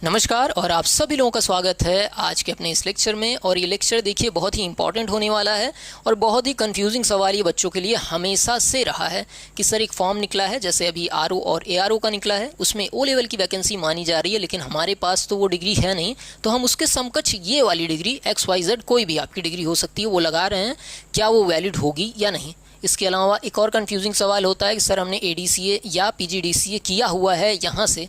नमस्कार और आप सभी लोगों का स्वागत है आज के अपने इस लेक्चर में। और ये लेक्चर देखिए बहुत ही इंपॉर्टेंट होने वाला है और बहुत ही कंफ्यूजिंग सवाल ये बच्चों के लिए हमेशा से रहा है कि सर एक फॉर्म निकला है, जैसे अभी आरओ और एआरओ का निकला है, उसमें ओ लेवल की वैकेंसी मानी जा रही है, लेकिन हमारे पास तो वो डिग्री है नहीं, तो हम उसके समकक्ष ये वाली डिग्री XYZ कोई भी आपकी डिग्री हो सकती है वो लगा रहे हैं, क्या वो वैलिड होगी या नहीं। इसके अलावा एक और कंफ्यूजिंग सवाल होता है कि सर हमने ADCA या PGDCA किया हुआ है यहाँ से,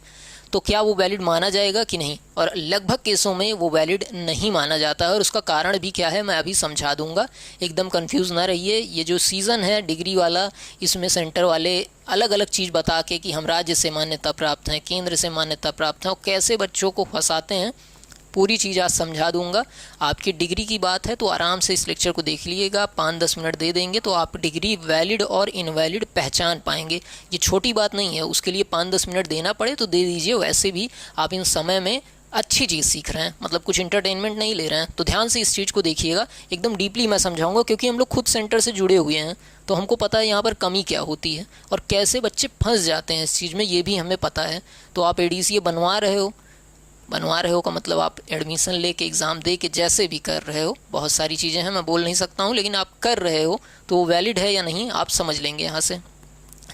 तो क्या वो वैलिड माना जाएगा कि नहीं। और लगभग केसों में वो वैलिड नहीं माना जाता है और उसका कारण भी क्या है मैं अभी समझा दूंगा, एकदम कंफ्यूज ना रहिए। ये जो सीज़न है डिग्री वाला, इसमें सेंटर वाले अलग अलग चीज़ बता के कि हम राज्य से मान्यता प्राप्त हैं, केंद्र से मान्यता प्राप्त हैं, और कैसे बच्चों को फंसाते हैं, पूरी चीज़ आज समझा दूंगा। आपकी डिग्री की बात है तो आराम से इस लेक्चर को देख लीजिएगा, 5-10 मिनट दे देंगे तो आप डिग्री वैलिड और इनवैलिड पहचान पाएंगे। ये छोटी बात नहीं है, उसके लिए 5-10 मिनट देना पड़े तो दे दीजिए। वैसे भी आप इन समय में अच्छी चीज़ सीख रहे हैं, मतलब कुछ इंटरटेनमेंट नहीं ले रहे हैं, तो ध्यान से इस चीज़ को देखिएगा। एकदम डीपली मैं समझाऊंगा क्योंकि हम लोग खुद सेंटर से जुड़े हुए हैं, तो हमको पता है यहाँ पर कमी क्या होती है और कैसे बच्चे फंस जाते हैं इस चीज़ में, ये भी हमें पता है। तो आप ADCA बनवा रहे हो का मतलब आप एडमिशन लेके एग्ज़ाम दे के जैसे भी कर रहे हो, बहुत सारी चीज़ें हैं मैं बोल नहीं सकता हूँ, लेकिन आप कर रहे हो तो वो वैलिड है या नहीं आप समझ लेंगे यहाँ से।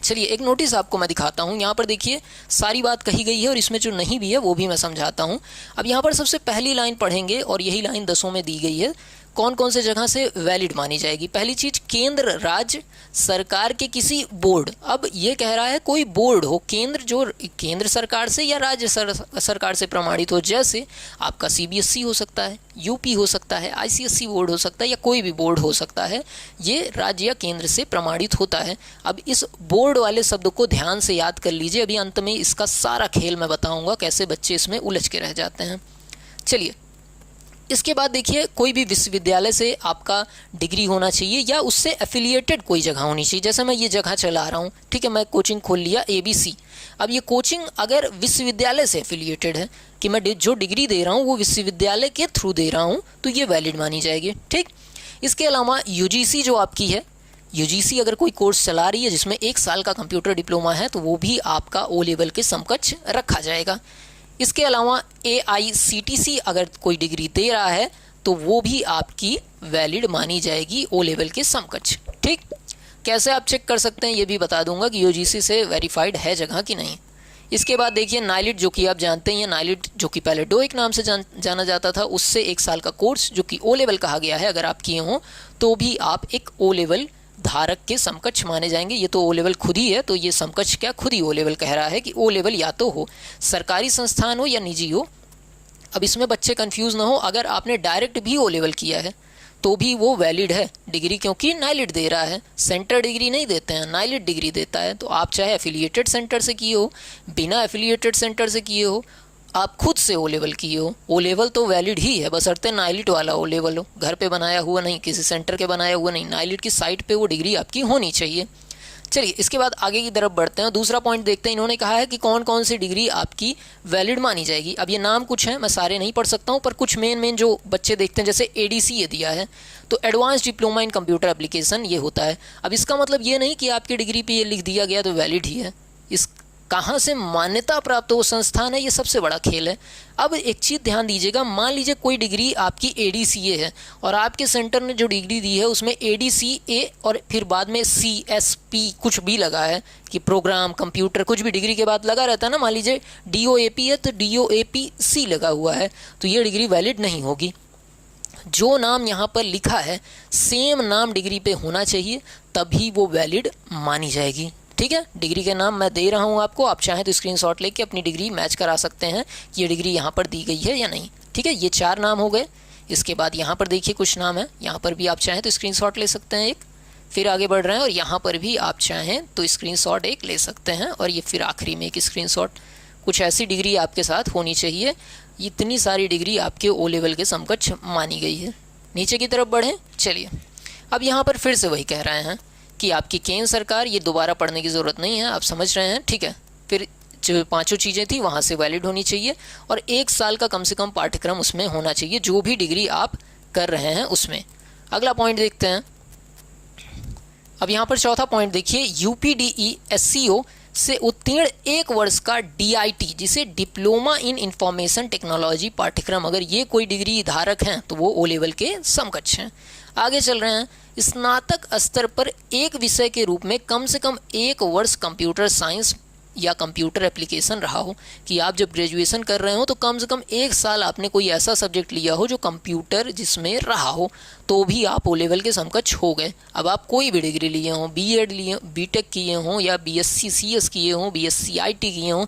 चलिए एक नोटिस आपको मैं दिखाता हूँ, यहाँ पर देखिए सारी बात कही गई है और इसमें जो नहीं भी है वो भी मैं समझाता हूँ। अब यहाँ पर सबसे पहली लाइन पढ़ेंगे और यही लाइन 10 में दी गई है, कौन कौन से जगह से वैलिड मानी जाएगी। पहली चीज़, केंद्र राज्य सरकार के किसी बोर्ड, अब ये कह रहा है कोई बोर्ड हो, केंद्र जो केंद्र सरकार से या राज्य सरकार से प्रमाणित हो, जैसे आपका CBSE हो सकता है, UP हो सकता है, ICSE बोर्ड हो सकता है या कोई भी बोर्ड हो सकता है, ये राज्य या केंद्र से प्रमाणित होता है। अब इस बोर्ड वाले शब्द को ध्यान से याद कर लीजिए, अभी अंत में इसका सारा खेल मैं बताऊंगा कैसे बच्चे इसमें उलझ के रह जाते हैं। चलिए इसके बाद देखिए, कोई भी विश्वविद्यालय से आपका डिग्री होना चाहिए या उससे एफिलिएटेड कोई जगह होनी चाहिए। जैसे मैं ये जगह चला रहा हूँ, ठीक है, मैं कोचिंग खोल लिया ABC। अब ये कोचिंग अगर विश्वविद्यालय से एफिलिएटेड है कि मैं जो डिग्री दे रहा हूँ वो विश्वविद्यालय के थ्रू दे रहा हूँ, तो ये वैलिड मानी जाएगी। ठीक, इसके अलावा UGC जो आपकी है, UGC अगर कोई कोर्स चला रही है जिसमें 1 साल का कंप्यूटर डिप्लोमा है, तो वो भी आपका O लेवल के समकक्ष रखा जाएगा। इसके अलावा AICTC अगर कोई डिग्री दे रहा है तो वो भी आपकी वैलिड मानी जाएगी O लेवल के समकक्ष। ठीक, कैसे आप चेक कर सकते हैं ये भी बता दूंगा कि UGC से वेरीफाइड है जगह कि नहीं। इसके बाद देखिए नाइलिट, जो कि आप जानते हैं, नाइलिट जो कि पहले डोइक नाम से जाना जाता था, उससे 1 साल का कोर्स जो कि O लेवल कहा गया है, अगर आप किए हों तो भी आप एक O लेवल धारक के समकक्ष माने जाएंगे। ये तो O लेवल खुद ही है, तो ये समकक्ष क्या खुद ही O लेवल कह रहा है कि O लेवल या तो हो सरकारी संस्थान हो या निजी हो। अब इसमें बच्चे कंफ्यूज ना हो, अगर आपने डायरेक्ट भी O लेवल किया है तो भी वो वैलिड है डिग्री, क्योंकि नाइलिट दे रहा है, सेंटर डिग्री नहीं देते हैं, नाइलिट डिग्री देता है। तो आप चाहे एफिलिएटेड सेंटर से किए हो, बिना एफिलिएटेड सेंटर से किए हो, आप खुद से O लेवल किए हो, O लेवल तो वैलिड ही है, बशर्ते नाइलिट वाला O लेवल हो, घर पे बनाया हुआ नहीं, किसी सेंटर के बनाया हुआ नहीं, नाइलिट की साइट पे वो डिग्री आपकी होनी चाहिए। चलिए इसके बाद आगे की तरफ बढ़ते हैं, दूसरा पॉइंट देखते हैं। इन्होंने कहा है कि कौन कौन सी डिग्री आपकी वैलिड मानी जाएगी। अब ये नाम कुछ हैं, मैं सारे नहीं पढ़ सकता हूँ, पर कुछ मेन जो बच्चे देखते हैं, जैसे ADCA दिया है तो advance diploma in computer application ये होता है। अब इसका मतलब ये नहीं कि आपकी डिग्री पे ये लिख दिया गया तो वैलिड ही है, इस कहाँ से मान्यता प्राप्त हो संस्थान है, ये सबसे बड़ा खेल है। अब एक चीज़ ध्यान दीजिएगा, मान लीजिए कोई डिग्री आपकी ADCA है और आपके सेंटर ने जो डिग्री दी है उसमें ADCA और फिर बाद में CSP कुछ भी लगा है कि प्रोग्राम कंप्यूटर, कुछ भी डिग्री के बाद लगा रहता है ना, मान लीजिए DOAP है तो DOAPC लगा हुआ है, तो ये डिग्री वैलिड नहीं होगी। जो नाम यहाँ पर लिखा है सेम नाम डिग्री पे होना चाहिए, तभी वो वैलिड मानी जाएगी। ठीक है, डिग्री के नाम मैं दे रहा हूँ आपको, आप चाहें तो स्क्रीनशॉट लेके अपनी डिग्री मैच करा सकते हैं कि ये डिग्री यहाँ पर दी गई है या नहीं। ठीक है, ये 4 नाम हो गए। इसके बाद यहाँ पर देखिए कुछ नाम है, यहाँ पर भी आप चाहें तो स्क्रीनशॉट ले सकते हैं एक, फिर आगे बढ़ रहे हैं और यहाँ पर भी आप चाहें तो स्क्रीनशॉट एक ले सकते हैं, और ये फिर आखिरी में एक स्क्रीनशॉट। कुछ ऐसी डिग्री आपके साथ होनी चाहिए, इतनी सारी डिग्री आपके O लेवल के समकक्ष मानी गई है। नीचे की तरफ बढ़ें। चलिए अब यहाँ पर फिर से वही कह रहे हैं कि आपकी केंद्र सरकार, ये दोबारा पढ़ने की ज़रूरत नहीं है, आप समझ रहे हैं। ठीक है, फिर जो 5 चीज़ें थी वहाँ से वैलिड होनी चाहिए और 1 साल का कम से कम पाठ्यक्रम उसमें होना चाहिए, जो भी डिग्री आप कर रहे हैं उसमें। अगला पॉइंट देखते हैं। अब यहाँ पर चौथा पॉइंट देखिए, UPDE SCO से उत्तीर्ण 1 वर्ष का DIT जिसे डिप्लोमा इन इंफॉर्मेशन टेक्नोलॉजी पाठ्यक्रम, अगर ये कोई डिग्री धारक हैं तो वो O लेवल के समकक्ष हैं। आगे चल रहे हैं, स्नातक स्तर पर एक विषय के रूप में कम से कम 1 वर्ष कंप्यूटर साइंस या कंप्यूटर एप्लीकेशन रहा हो, कि आप जब ग्रेजुएशन कर रहे हो तो कम से कम 1 साल आपने कोई ऐसा सब्जेक्ट लिया हो जो कंप्यूटर जिसमें रहा हो, तो भी आप O लेवल के समकक्ष हो गए। अब आप कोई भी डिग्री लिए हों, B.Ed लिए, B.Tech किए हों या BSc CS किए हों, BSc IT किए हों,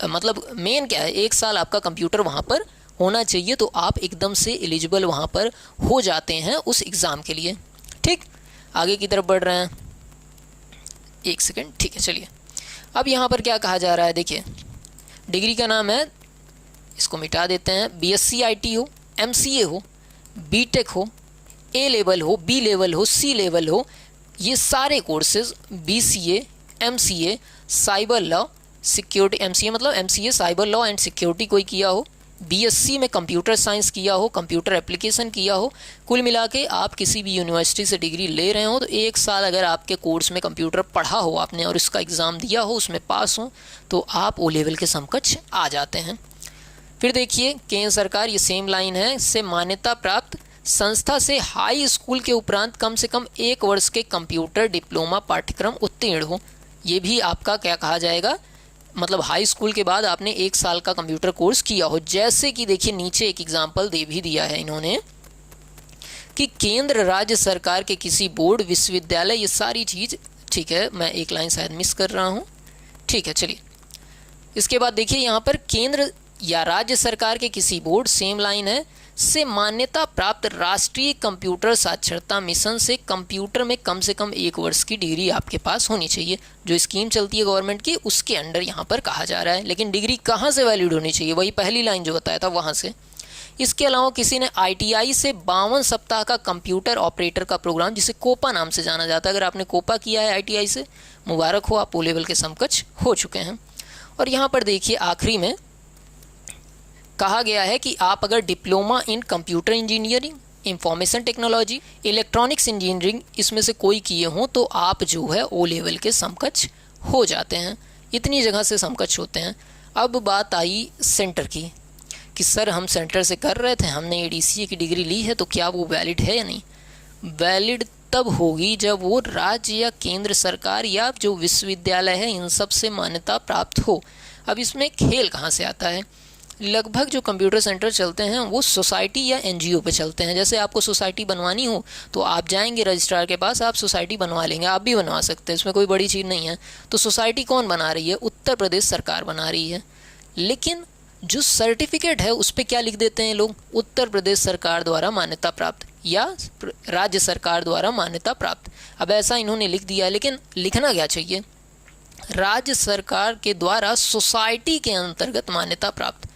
मतलब मेन क्या है, 1 साल आपका कंप्यूटर वहाँ पर होना चाहिए, तो आप एकदम से एलिजिबल वहाँ पर हो जाते हैं उस एग्ज़ाम के लिए। ठीक, आगे की तरफ बढ़ रहे हैं, 1 सेकेंड, ठीक है चलिए। अब यहाँ पर क्या कहा जा रहा है, देखिए डिग्री का नाम है, इसको मिटा देते हैं, BSc IT हो, MCA हो, B.Tech हो, A लेवल हो, B लेवल हो, C लेवल हो, ये सारे courses BCA, MCA, cyber law, security, MCA मतलब MCA cyber law and security कोई किया हो, BSc में कंप्यूटर साइंस किया हो, कंप्यूटर एप्लीकेशन किया हो, कुल मिला के आप किसी भी यूनिवर्सिटी से डिग्री ले रहे हो तो 1 साल अगर आपके कोर्स में कंप्यूटर पढ़ा हो आपने और इसका एग्ज़ाम दिया हो, उसमें पास हो, तो आप O लेवल के समकक्ष आ जाते हैं। फिर देखिए केंद्र सरकार, ये सेम लाइन है, से मान्यता प्राप्त संस्था से हाई स्कूल के उपरांत कम से कम 1 वर्ष के कंप्यूटर डिप्लोमा पाठ्यक्रम उत्तीर्ण हो। ये भी आपका क्या कहा जाएगा, मतलब हाई स्कूल के बाद आपने 1 साल का कंप्यूटर कोर्स किया हो। जैसे कि देखिए नीचे एक एग्जाम्पल दे भी दिया है इन्होंने कि केंद्र राज्य सरकार के किसी बोर्ड, विश्वविद्यालय, ये सारी चीज़ ठीक है, मैं एक लाइन शायद मिस कर रहा हूँ, ठीक है चलिए। इसके बाद देखिए यहाँ पर केंद्र या राज्य सरकार के किसी बोर्ड, सेम लाइन है, से मान्यता प्राप्त राष्ट्रीय कंप्यूटर साक्षरता मिशन से कंप्यूटर में कम से कम 1 वर्ष की डिग्री आपके पास होनी चाहिए। जो स्कीम चलती है गवर्नमेंट की, उसके अंडर यहाँ पर कहा जा रहा है। लेकिन डिग्री कहाँ से वैलिड होनी चाहिए, वही पहली लाइन जो बताया था वहाँ से। इसके अलावा किसी ने ITI से 52 सप्ताह का कंप्यूटर ऑपरेटर का प्रोग्राम, जिसे कोपा नाम से जाना जाता है, अगर आपने कोपा किया है ITI से, मुबारक हो, आप O लेवल के समकक्ष हो चुके हैं। और यहाँ पर देखिए आखिरी में कहा गया है कि आप अगर diploma in computer engineering, information technology, electronics engineering इसमें से कोई किए हों तो आप जो है O लेवल के समकक्ष हो जाते हैं। इतनी जगह से समकक्ष होते हैं। अब बात आई सेंटर की कि सर हम सेंटर से कर रहे थे, हमने ADCA की डिग्री ली है, तो क्या वो वैलिड है या नहीं। वैलिड तब होगी जब वो राज्य या केंद्र सरकार या जो विश्वविद्यालय है इन सब से मान्यता प्राप्त हो। अब इसमें खेल कहाँ से आता है, लगभग जो कंप्यूटर सेंटर चलते हैं वो सोसाइटी या NGO पे चलते हैं। जैसे आपको सोसाइटी बनवानी हो तो आप जाएंगे रजिस्ट्रार के पास, आप सोसाइटी बनवा लेंगे, आप भी बनवा सकते हैं, इसमें कोई बड़ी चीज़ नहीं है। तो सोसाइटी कौन बना रही है, उत्तर प्रदेश सरकार बना रही है। लेकिन जो सर्टिफिकेट है उस पर क्या लिख देते हैं लोग, उत्तर प्रदेश सरकार द्वारा मान्यता प्राप्त या राज्य सरकार द्वारा मान्यता प्राप्त। अब ऐसा इन्होंने लिख दिया, लेकिन लिखना क्या चाहिए, राज्य सरकार के द्वारा सोसाइटी के अंतर्गत मान्यता प्राप्त,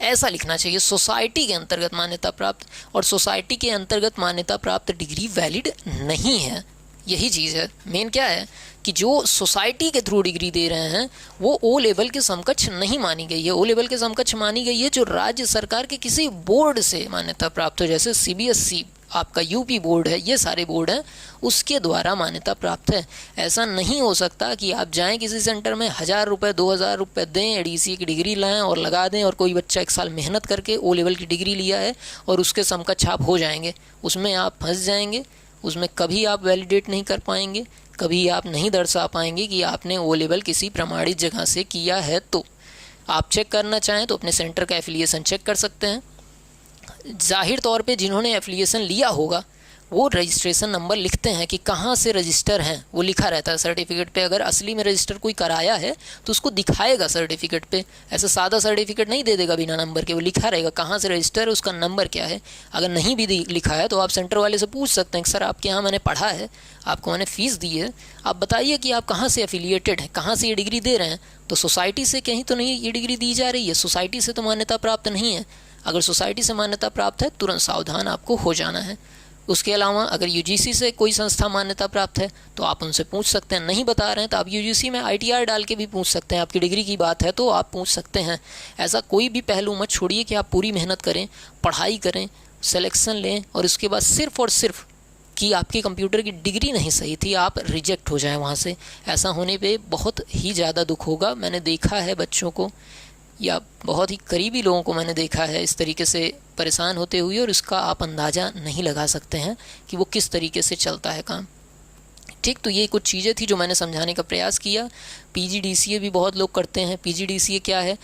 ऐसा लिखना चाहिए, सोसाइटी के अंतर्गत मान्यता प्राप्त। और सोसाइटी के अंतर्गत मान्यता प्राप्त डिग्री वैलिड नहीं है। यही चीज़ है, मेन क्या है कि जो सोसाइटी के थ्रू डिग्री दे रहे हैं वो O लेवल के समकक्ष नहीं मानी गई है। O लेवल के समकक्ष मानी गई है जो राज्य सरकार के किसी बोर्ड से मान्यता प्राप्त हो, जैसे CBSE, आपका UP बोर्ड है, ये सारे बोर्ड हैं, उसके द्वारा मान्यता प्राप्त है। ऐसा नहीं हो सकता कि आप जाएं किसी सेंटर में 1000 रुपये 2000 रुपये दें, ADCA की डिग्री लाएं और लगा दें, और कोई बच्चा 1 साल मेहनत करके O लेवल की डिग्री लिया है और उसके समकक्ष आप हो जाएंगे। उसमें आप फंस जाएंगे, उसमें कभी आप वैलिडेट नहीं कर पाएंगे, कभी आप नहीं दर्शा पाएंगे कि आपने O लेवल किसी प्रमाणित जगह से किया है। तो आप चेक करना चाहें तो अपने सेंटर का एफिलिएशन चेक कर सकते हैं। जाहिर तौर पे जिन्होंने एफिलिएशन लिया होगा वो रजिस्ट्रेशन नंबर लिखते हैं कि कहाँ से रजिस्टर हैं, वो लिखा रहता है सर्टिफिकेट पे। अगर असली में रजिस्टर कोई कराया है तो उसको दिखाएगा सर्टिफिकेट पे, ऐसा सादा सर्टिफिकेट नहीं दे देगा बिना नंबर के, वो लिखा रहेगा कहाँ से रजिस्टर है, उसका नंबर क्या है। अगर नहीं भी लिखा है तो आप सेंटर वाले से पूछ सकते हैं कि सर आपके यहाँ मैंने पढ़ा है, आपको मैंने फ़ीस दी है, आप बताइए कि आप कहाँ से एफिलिएटेड हैं, कहाँ से ये डिग्री दे रहे हैं। तो सोसाइटी से कहीं तो नहीं ये डिग्री दी जा रही है, सोसाइटी से तो मान्यता प्राप्त नहीं है। अगर सोसाइटी से मान्यता प्राप्त है तुरंत सावधान आपको हो जाना है। उसके अलावा अगर UGC से कोई संस्था मान्यता प्राप्त है तो आप उनसे पूछ सकते हैं, नहीं बता रहे हैं तो आप UGC में ITR डाल के भी पूछ सकते हैं। आपकी डिग्री की बात है तो आप पूछ सकते हैं। ऐसा कोई भी पहलू मत छोड़िए कि आप पूरी मेहनत करें, पढ़ाई करें, सिलेक्शन लें और उसके बाद सिर्फ और सिर्फ कि आपके कंप्यूटर की डिग्री नहीं सही थी, आप रिजेक्ट हो जाएं वहाँ से। ऐसा होने पे बहुत ही ज़्यादा दुख होगा। मैंने देखा है बच्चों को या बहुत ही करीबी लोगों को मैंने देखा है इस तरीके से परेशान होते हुए, और उसका आप अंदाज़ा नहीं लगा सकते हैं कि वो किस तरीके से चलता है काम। ठीक, तो ये कुछ चीज़ें थी जो मैंने समझाने का प्रयास किया। PGDCA भी बहुत लोग करते हैं। PGDCA क्या है?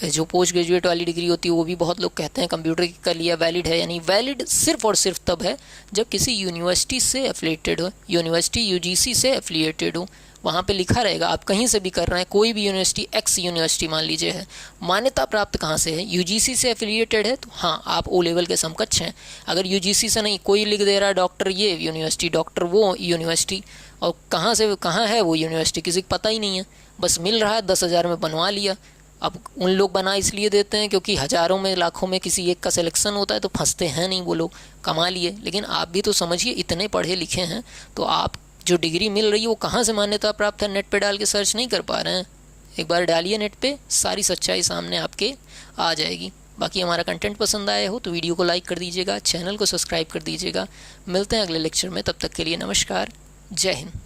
जो पोस्ट ग्रेजुएट वाली डिग्री होती है वो भी बहुत लोग कहते हैं कंप्यूटर का लिया वैलिड है। यानी वैलिड सिर्फ और सिर्फ तब है जब किसी यूनिवर्सिटी से एफिलिएटेड हो, यूनिवर्सिटी UGC से एफिलिएटेड हो। वहाँ पे लिखा रहेगा, आप कहीं से भी कर रहे हैं, कोई भी यूनिवर्सिटी, एक्स यूनिवर्सिटी मान लीजिए है, मान्यता प्राप्त कहाँ से है? UGC से एफिलिएटेड है तो हाँ, आप O लेवल के समकक्ष हैं। अगर UGC से नहीं, कोई लिख दे रहा है डॉक्टर ये यूनिवर्सिटी, डॉक्टर वो यूनिवर्सिटी, और कहाँ से कहाँ है वो यूनिवर्सिटी किसी को पता ही नहीं है, बस मिल रहा है 10,000 में बनवा लिया। अब उन लोग बना इसलिए देते हैं क्योंकि हज़ारों में लाखों में किसी एक का सिलेक्शन होता है, तो फंसते हैं नहीं वो लोग, कमा लिए। लेकिन आप भी तो समझिए, इतने पढ़े लिखे हैं तो आप जो डिग्री मिल रही है वो कहाँ से मान्यता प्राप्त है? नेट पे डाल के सर्च नहीं कर पा रहे हैं? एक बार डालिए नेट पे, सारी सच्चाई सामने आपके आ जाएगी। बाकी हमारा कंटेंट पसंद आया हो तो वीडियो को लाइक कर दीजिएगा, चैनल को सब्सक्राइब कर दीजिएगा। मिलते हैं अगले लेक्चर में, तब तक के लिए नमस्कार, जय हिंद।